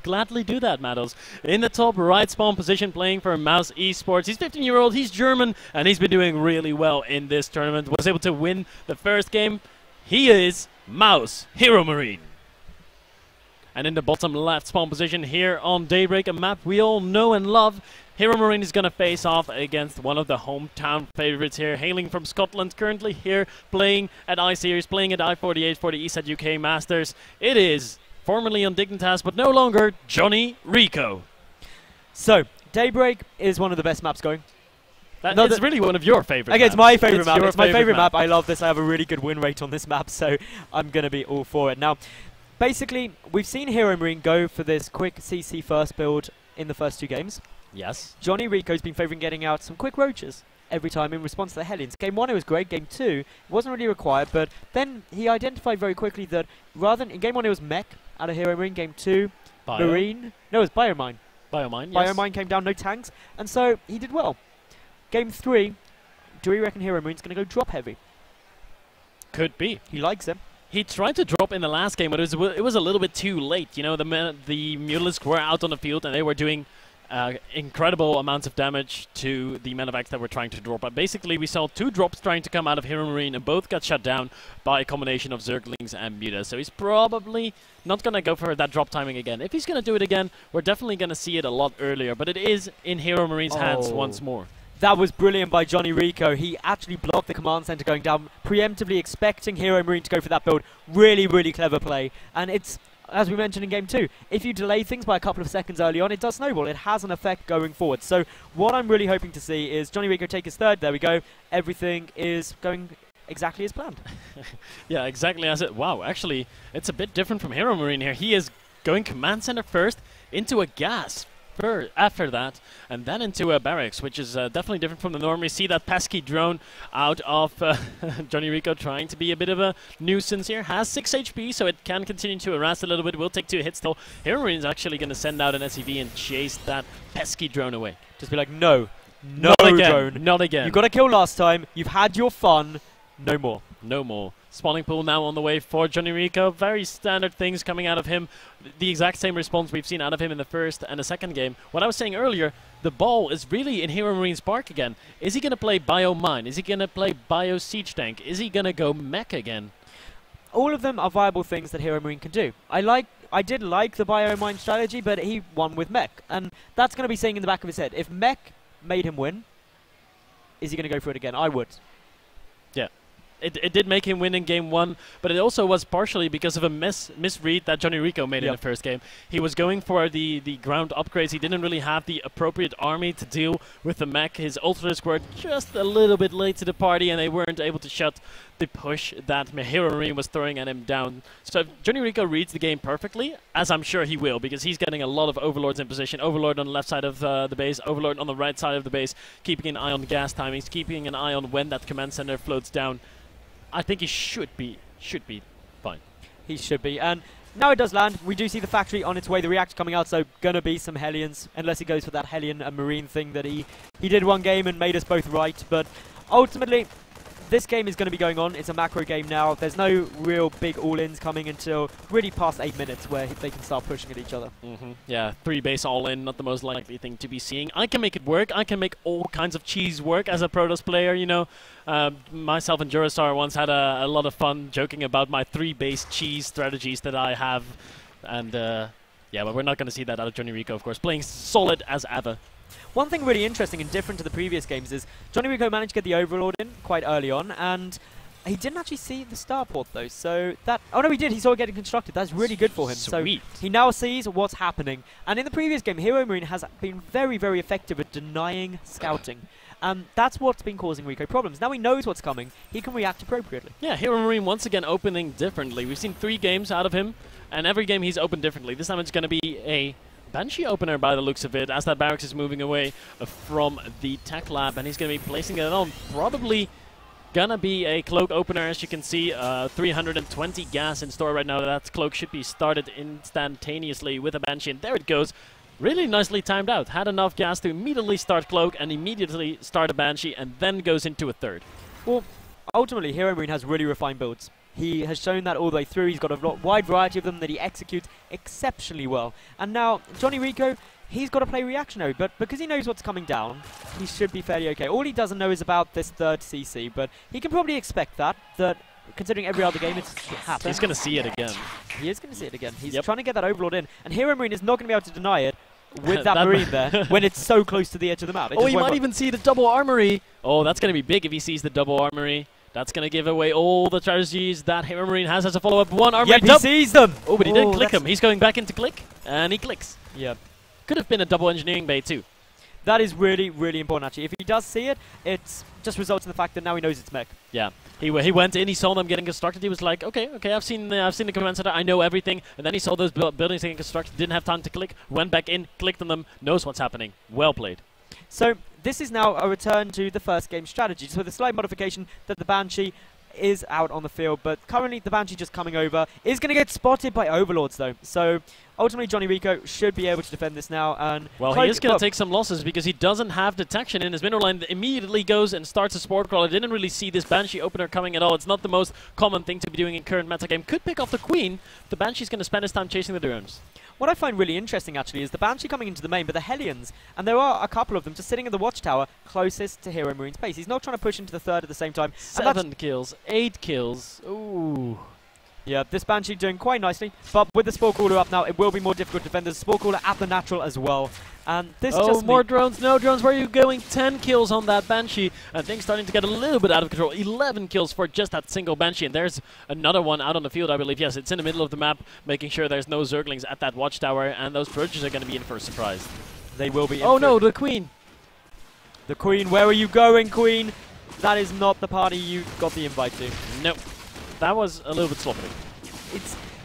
gladly do that, Maddles. In the top right spawn position, playing for Mouse Esports. He's 15-year-old, he's German, and he's been doing really well in this tournament. Was able to win the first game. He is Mouse HeroMarine. And in the bottom left spawn position here on Daybreak, a map we all know and love, HeroMarine is going to face off against one of the hometown favorites here, hailing from Scotland, currently here playing at I-Series, playing at I-48 for the ESET UK Masters. It is formerly on Dignitas, but no longer JonnyRecco. So, Daybreak is one of the best maps going. It's really one of your favorite maps. It's my favorite map. It's my favorite map. I love this. I have a really good win rate on this map, so I'm going to be all for it. Now, basically, we've seen HeroMarine go for this quick CC first build in the first 2 games. Yes. JonnyRecco's been favouring getting out some quick roaches every time in response to the Hellions. Game 1 it was great, Game 2 it wasn't really required, but then he identified very quickly that rather than, in Game 1 it was Mech out of HeroMarine, Game 2 Marine, no, it was Biomine. Biomine, yes. Biomine came down, no tanks, and so he did well. Game 3, do we reckon HeroMarine's going to go drop heavy? Could be. He likes him. He tried to drop in the last game, but it was a little bit too late. You know, the Mutalisks were out on the field and they were doing incredible amounts of damage to the Men of X that were trying to drop. But basically, we saw 2 drops trying to come out of HeroMarine, and both got shut down by a combination of Zerglings and Mutas. So he's probably not going to go for that drop timing again. If he's going to do it again, we're definitely going to see it a lot earlier. But it is in HeroMarine's hands once more. That was brilliant by JonnyRecco. He actually blocked the command center going down, preemptively expecting HeroMarine to go for that build. Really, really clever play. And it's, as we mentioned in Game 2, if you delay things by a couple of seconds early on, it does snowball. It has an effect going forward. So what I'm really hoping to see is JonnyRecco take his third. There we go. Everything is going exactly as planned. Yeah, exactly as it... Wow, actually, it's a bit different from HeroMarine here. He is going command center first into a gas after that, and then into a barracks, which is definitely different from the norm. We see that pesky drone out of JonnyRecco trying to be a bit of a nuisance here. Has 6 HP, so it can continue to harass a little bit. Will take 2 hits though. HeroMarine is actually going to send out an SCV and chase that pesky drone away. Just be like, no, not again, drone. not again. You got to kill last time. You've had your fun. No more. No more. Spawning pool now on the way for JonnyRecco. Very standard things coming out of him. The exact same response we've seen out of him in the first and the second game. What I was saying earlier, the ball is really in HeroMarine's park again. Is he going to play Biomine? Is he going to play Bio Siege Tank? Is he going to go Mech again? All of them are viable things that HeroMarine can do. I did like the Biomine strategy, but he won with Mech. And that's going to be saying in the back of his head, if Mech made him win, is he going to go for it again? I would. Yeah. It did make him win in Game 1, but it also was partially because of a misread that JonnyRecco made in the first game. He was going for the ground upgrades. He didn't really have the appropriate army to deal with the mech. His Ultras were just a little bit late to the party, and they weren't able to shut the push that HeroMarine was throwing at him down. So if JonnyRecco reads the game perfectly, as I'm sure he will, because he's getting a lot of Overlords in position. Overlord on the left side of the base, Overlord on the right side of the base, keeping an eye on gas timings, keeping an eye on when that command center floats down. I think he should be fine. He should be. And now it does land. We do see the factory on its way. The reactor coming out, so gonna be some Hellions, unless he goes for that Hellion and Marine thing that he did one game and made us both right. But ultimately, this game is going to be going on. It's a macro game now. There's no real big all-ins coming until really past 8 minutes where they can start pushing at each other. Yeah, 3 base all-in, not the most likely thing to be seeing. I can make it work. I can make all kinds of cheese work as a Protoss player, you know. Myself and Jurastar once had a lot of fun joking about my 3 base cheese strategies that I have. And yeah, but we're not going to see that out of JonnyRecco, of course, playing solid as ever. One thing really interesting and different to the previous games is JonnyRecco managed to get the Overlord in quite early on, and he didn't actually see the starport though, so that... Oh no, he did, he saw it getting constructed. That's really good for him. Sweet. So he now sees what's happening. And in the previous game, HeroMarine has been very, very effective at denying scouting. And that's what's been causing Recco problems. Now he knows what's coming, he can react appropriately. Yeah, HeroMarine once again opening differently. We've seen 3 games out of him, and every game he's opened differently. This time it's going to be a Banshee opener by the looks of it, as that barracks is moving away from the tech lab, and he's going to be placing it on. Probably gonna be a cloak opener, as you can see. 320 gas in store right now. That cloak should be started instantaneously with a Banshee, and there it goes. Really nicely timed out. Had enough gas to immediately start cloak and immediately start a Banshee, and then goes into a third. Well, ultimately, HeroMarine has really refined builds. He has shown that all the way through. He's got a wide variety of them that he executes exceptionally well. And now, JonnyRecco, he's got to play reactionary, but because he knows what's coming down, he should be fairly okay. All he doesn't know is about this third CC, but he can probably expect that considering every other game it's happened. He's going to see it again. He is going to see it again. He's trying to get that Overlord in, and HeroMarine is not going to be able to deny it with that Marine there when it's so close to the edge of the map. Oh, he might even see the double armory. Oh, that's going to be big if he sees the double armory. That's going to give away all the strategies that HeroMarine has as a follow-up. One armory. Yep, he sees them. Oh, but he didn't click him. He's going back into click, and he clicks. Yep. Could have been a double engineering bait too. That is really, really important, actually. If he does see it, it just results in the fact that now he knows it's mech. Yeah. He went in, he saw them getting constructed. He was like, okay, I've seen the command center, I know everything. And then he saw those buildings getting constructed, didn't have time to click, went back in, clicked on them, knows what's happening. Well played. So this is now a return to the first game strategy. So the slight modification that the Banshee is out on the field, but currently the Banshee just coming over is going to get spotted by Overlords though. So ultimately JonnyRecco should be able to defend this now. And well, he is going to take some losses because he doesn't have detection in his mineral line. Immediately goes and starts a Sport Crawler. Didn't really see this Banshee opener coming at all. It's not the most common thing to be doing in current meta game. Could pick off the Queen. The Banshee's going to spend his time chasing the drones. What I find really interesting actually is the Banshee coming into the main, but the Hellions, and there are a couple of them just sitting in the watchtower closest to HeroMarine's base. He's not trying to push into the third at the same time. 7 kills, 8 kills. Ooh. Yeah, this Banshee doing quite nicely, but with the Spore Crawler up now, it will be more difficult to defend. There's a Spore Crawler at the natural as well. And this just more drones, no drones, where are you going? 10 kills on that Banshee, and things starting to get a little bit out of control. 11 kills for just that single Banshee, and there's another one out on the field, I believe. Yes, it's in the middle of the map, making sure there's no Zerglings at that watchtower, and those Purges are going to be in for a surprise. They will be in. Oh no, the Queen! The Queen, where are you going, Queen? That is not the party you got the invite to. Nope. That was a little bit sloppy.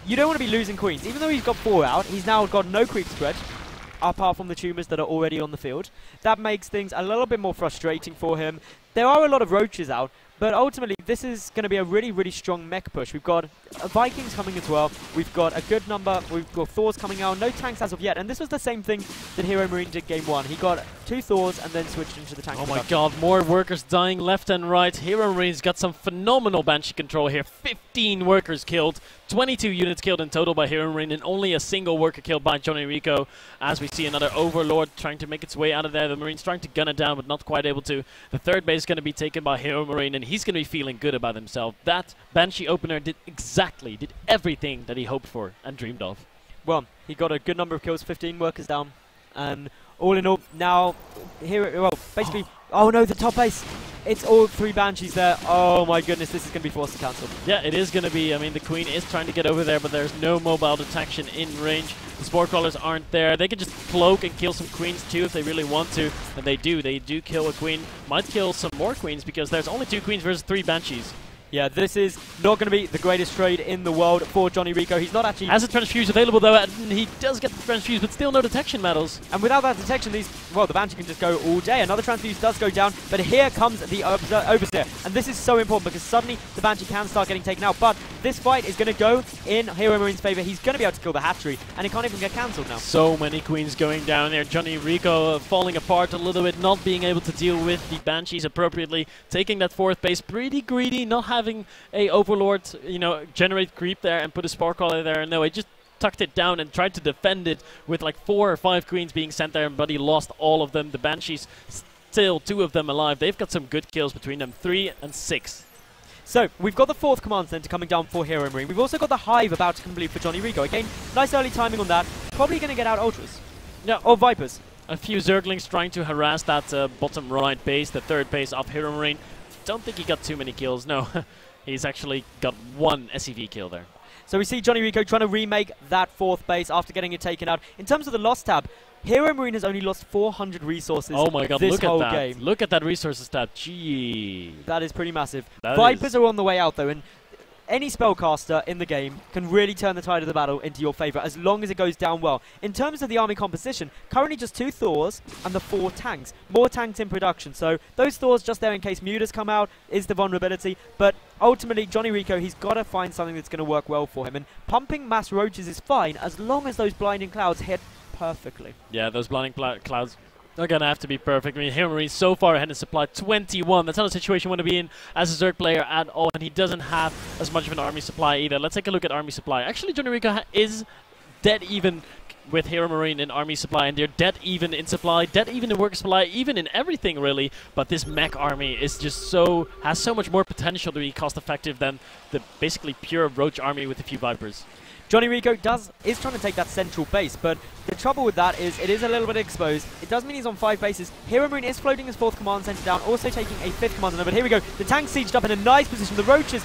You don't want to be losing Queens. Even though he's got 4 out, he's now got no creep spread, apart from the tumors that are already on the field. That makes things a little bit more frustrating for him. There are a lot of roaches out, but ultimately this is going to be a really, really strong mech push. We've got Vikings coming as well. We've got a good number. We've got Thors coming out. No tanks as of yet. And this was the same thing that HeroMarine did game 1. He got 2 Thors and then switched into the tank. Oh my god, more workers dying left and right. HeroMarine's got some phenomenal Banshee control here. 15 workers killed. 22 units killed in total by HeroMarine and only a single worker killed by JonnyRecco. As we see another Overlord trying to make its way out of there. The Marine's trying to gun it down but not quite able to. The third base is going to be taken by HeroMarine and he's going to be feeling good about himself. That Banshee opener did everything that he hoped for and dreamed of. Well, he got a good number of kills, 15 workers down. And all in all, now, basically, oh no, the top base. It's all 3 Banshees there. Oh my goodness, this is going to be forced to cancel. Yeah, it is going to be. I mean, the Queen is trying to get over there, but there's no mobile detection in range. The Spore Crawlers aren't there. They can just cloak and kill some Queens too if they really want to. And they do. They do kill a Queen. Might kill some more Queens because there's only 2 Queens versus 3 Banshees. Yeah, this is not going to be the greatest trade in the world for JonnyRecco. He's not actually... Has a transfuse available though, and he does get the transfuse, but still no detection medals. And without that detection, the Banshee can just go all day. Another transfuse does go down, but here comes the Overseer. And this is so important because suddenly the Banshee can start getting taken out. But this fight is going to go in HeroMarine's favor. He's going to be able to kill the hatchery, and it can't even get cancelled now. So many Queens going down there. JonnyRecco falling apart a little bit, not being able to deal with the Banshees appropriately. Taking that 4th base, pretty greedy, not having a Overlord, generate creep there and put a Spore Crawler there. No, he just tucked it down and tried to defend it with like 4 or 5 Queens being sent there, but he lost all of them. The Banshees, still 2 of them alive. They've got some good kills between them, 3 and 6. So, we've got the 4th command center coming down for HeroMarine. We've also got the Hive about to complete for JonnyRecco. Again, nice early timing on that. Probably going to get out Ultras. Yeah. Or Vipers. A few Zerglings trying to harass that bottom right base, the 3rd base of HeroMarine. Don't think he got too many kills, no. He's actually got 1 SCV kill there. So we see JonnyRecco trying to remake that 4th base after getting it taken out. In terms of the loss tab, HeroMarine has only lost 400 resources oh my god, this look whole at that. game. Look at that resources tab. Gee. That is pretty massive. That Vipers are on the way out though, and any spellcaster in the game can really turn the tide of the battle into your favour as long as it goes down well. In terms of the army composition, currently just 2 Thors and the 4 tanks. More tanks in production, so those Thors just there in case Mutas come out is the vulnerability, but ultimately JonnyRecco, he's got to find something that's going to work well for him, and pumping mass roaches is fine as long as those blinding clouds hit perfectly. Yeah, those blinding clouds They're going to have to be perfect. I mean, HeroMarine so far ahead in supply, 21. That's not a situation you want to be in as a Zerg player at all, and he doesn't have as much of an army supply either. Let's take a look at army supply. Actually, JonnyRecco is dead even with HeroMarine in army supply, and they're dead even in supply, dead even in work supply, even in everything really. But this mech army is just has so much more potential to be cost effective than the basically pure Roach army with a few Vipers. JonnyRecco is trying to take that central base, but the trouble with that is it is a little bit exposed. It does mean he's on 5 bases. HeroMarine is floating his 4th command center down, also taking a 5th command center. But here we go. The tank sieged up in a nice position. The Roaches,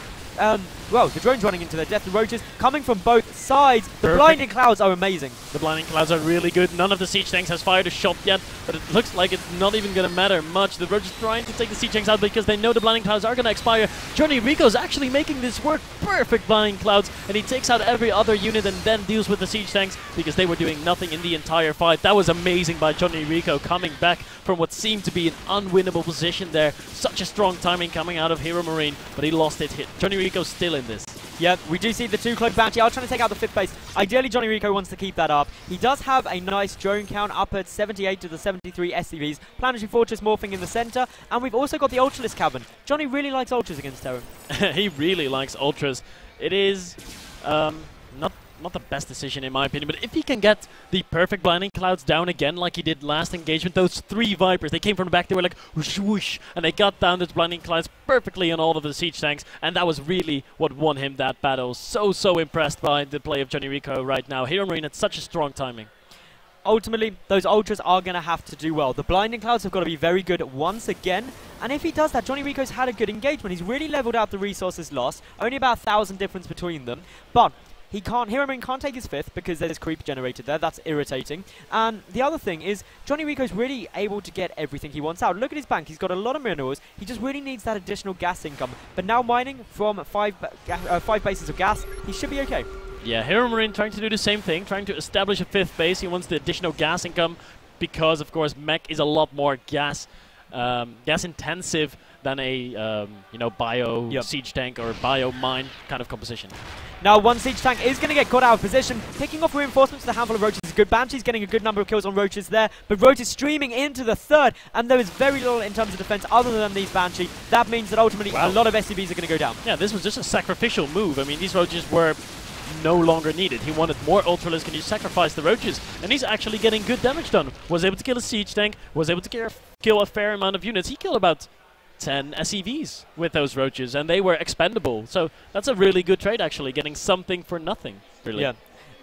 well, the drone's running into their death. The Roaches coming from both sides. The blinding clouds are amazing. The blinding clouds are really good. None of the siege tanks has fired a shot yet, but it looks like it's not even going to matter much. The Roaches trying to take the siege tanks out because they know the blinding clouds are going to expire. JonnyRecco's actually making this work. Perfect blinding clouds, and he takes out every other unit and then deals with the siege tanks because they were doing nothing in the entire fight. That was amazing by JonnyRecco, coming back from what seemed to be an unwinnable position there. Such a strong timing coming out of HeroMarine, but he lost it. JonnyRecco's still in this. Yep, we do see the 2-cloak Banshee. I was trying to take out the 5th base. Ideally, JonnyRecco wants to keep that up. He does have a nice drone count up at 78 to the 73 SCVs. Planetary Fortress morphing in the center. And we've also got the Ultralisk Cavern. Johnny really likes Ultras against Terran. He really likes Ultras. It is not the best decision in my opinion, but if he can get the perfect blinding clouds down again like he did last engagement, those 3 Vipers, they came from the back, they were like whoosh whoosh, and they got down those blinding clouds perfectly on all of the siege tanks, and that was really what won him that battle. So impressed by the play of JonnyRecco right now. HeroMarine had such a strong timing. Ultimately, those Ultras are going to have to do well. The blinding clouds have got to be very good once again. And if he does that, JonnyRecco's had a good engagement. He's really leveled out the resources lost. Only about 1,000 difference between them. But HeroMarine can't take his 5th because there's creep generated there. That's irritating. And the other thing is, JonnyRecco's really able to get everything he wants out. Look at his bank. He's got a lot of minerals. He just really needs that additional gas income. But now mining from 5 bases of gas, he should be okay. Yeah, HeroMarine trying to do the same thing, trying to establish a 5th base. He wants the additional gas income because, of course, mech is a lot more gas intensive than a bio siege tank or bio mine kind of composition. Now one siege tank is going to get caught out of position. Picking off reinforcements with a handful of Roaches is good. Banshee's getting a good number of kills on Roaches there, but Roaches streaming into the 3rd, and there is very little in terms of defense other than these Banshee. That means that ultimately a lot of SCVs are going to go down. Yeah, this was just a sacrificial move. I mean, these Roaches were no longer needed. He wanted more Ultralisk and he sacrificed the Roaches, and he's actually getting good damage done. Was able to kill a siege tank, was able to kill a fair amount of units. He killed about 10 SCVs with those Roaches, and they were expendable. So that's a really good trade, actually, getting something for nothing, really. Yeah,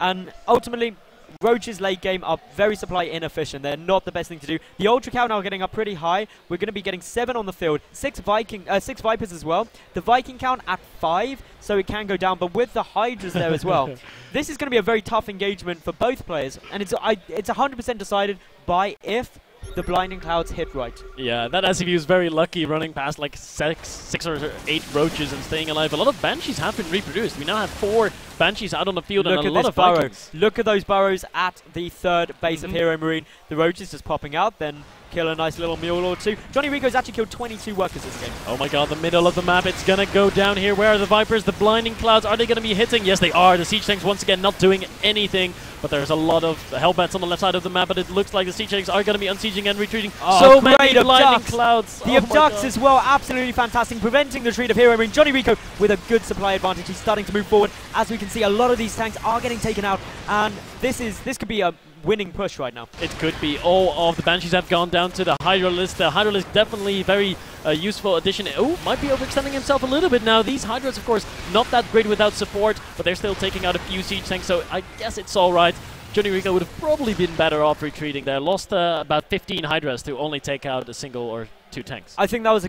and ultimately, Roaches late game are very supply inefficient. They're not the best thing to do. The Ultra count now getting up pretty high. We're going to be getting 7 on the field, 6 Vipers as well. The Viking count at 5, so it can go down, but with the Hydras there as well. This is going to be a very tough engagement for both players, and it's 100% decided by if the blinding clouds hit right. Yeah, that SCV was very lucky, running past like 6 or 8 Roaches and staying alive. A lot of Banshees have been reproduced. We now have 4 Banshees out on the field and a lot of Vikings. Look at those burrows at the 3rd base of HeroMarine. The Roaches just popping out, then kill a nice little mule or 2. JonnyRecco's actually killed 22 workers this game. Oh my god, the middle of the map, it's gonna go down here. Where are the Vipers? The blinding clouds, are they gonna be hitting? Yes, they are. The siege tanks once again not doing anything, but there's a lot of Hellbats on the left side of the map, but it looks like the siege tanks are gonna be unsieging and retreating. So many blinding clouds. The abducts as well, absolutely fantastic, preventing the retreat of HeroMarine. JonnyRecco with a good supply advantage. He's starting to move forward. As we can see, a lot of these tanks are getting taken out, and this could be a winning push right now. It could be. All of the Banshees have gone down to the Hydralisk. The Hydralisk definitely very useful addition. Oh, might be overextending himself a little bit now. These Hydras, of course, not that great without support, but they're still taking out a few siege tanks, so I guess it's all right. JonnyRecco would have probably been better off retreating there. Lost about 15 Hydras to only take out a single or 2 tanks. I think that was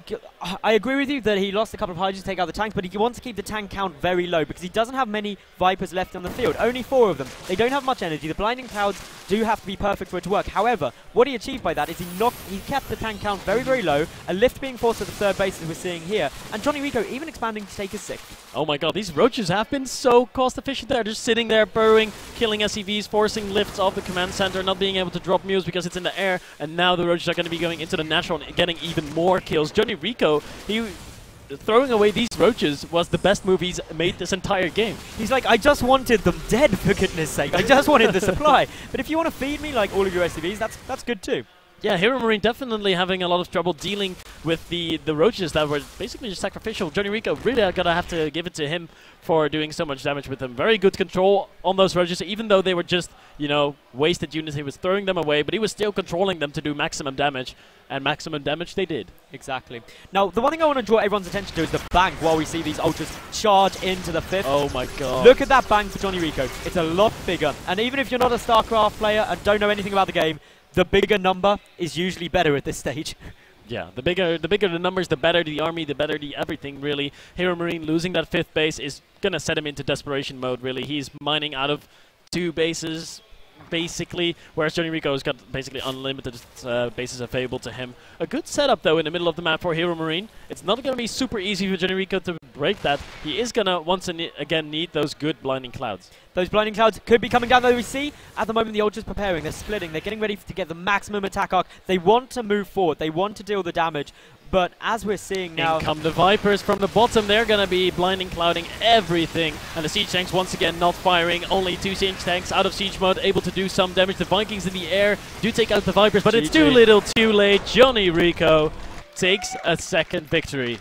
I agree with you that he lost a couple of Hydras to take out the tanks, but he wants to keep the tank count very low because he doesn't have many Vipers left on the field. Only 4 of them. They don't have much energy. The blinding clouds do have to be perfect for it to work. However, what he achieved by that is he kept the tank count very, very low. A lift being forced at the 3rd base as we're seeing here, and JonnyRecco even expanding to take his 6th. Oh my god, these Roaches have been so cost efficient there. Just sitting there, burrowing, killing SCVs, forcing lifts off the command center, not being able to drop mules because it's in the air, and now the Roaches are going to be going into the natural and getting even more kills. JonnyRecco, throwing away these Roaches was the best move he's made this entire game. He's like, I just wanted them dead, for goodness sake. I just wanted the supply. But if you want to feed me like all of your SCVs, that's good too. Yeah, HeroMarine definitely having a lot of trouble dealing with the roaches that were basically just sacrificial. JonnyRecco, really gonna have to give it to him for doing so much damage with them. Very good control on those roaches, even though they were just, you know, wasted units. He was throwing them away, but he was still controlling them to do maximum damage, and maximum damage they did. Exactly. Now, the one thing I want to draw everyone's attention to is the bank while we see these ultras charge into the 5th. Oh my god. Look at that bank for JonnyRecco. It's a lot bigger, and even if you're not a StarCraft player and don't know anything about the game, the bigger number is usually better at this stage. Yeah, the bigger the numbers, the better the army, the better the everything, really. HeroMarine losing that 5th base is going to set him into desperation mode, really. He's mining out of 2 bases, basically, whereas JonnyRecco's got basically unlimited bases available to him. A good setup, though, in the middle of the map for HeroMarine. It's not going to be super easy for JonnyRecco to break that. He is going to, once again, need those good blinding clouds. Those blinding clouds could be coming down, though. We see at the moment the ultras preparing, they're splitting, they're getting ready to get the maximum attack arc. They want to move forward, they want to deal the damage. But as we're seeing now... In come the Vipers from the bottom. They're going to be blinding, clouding everything. And the siege tanks once again not firing. Only 2 siege tanks out of siege mode, able to do some damage. The Vikings in the air do take out the Vipers, but it's too little too late. JonnyRecco takes a 2nd victory.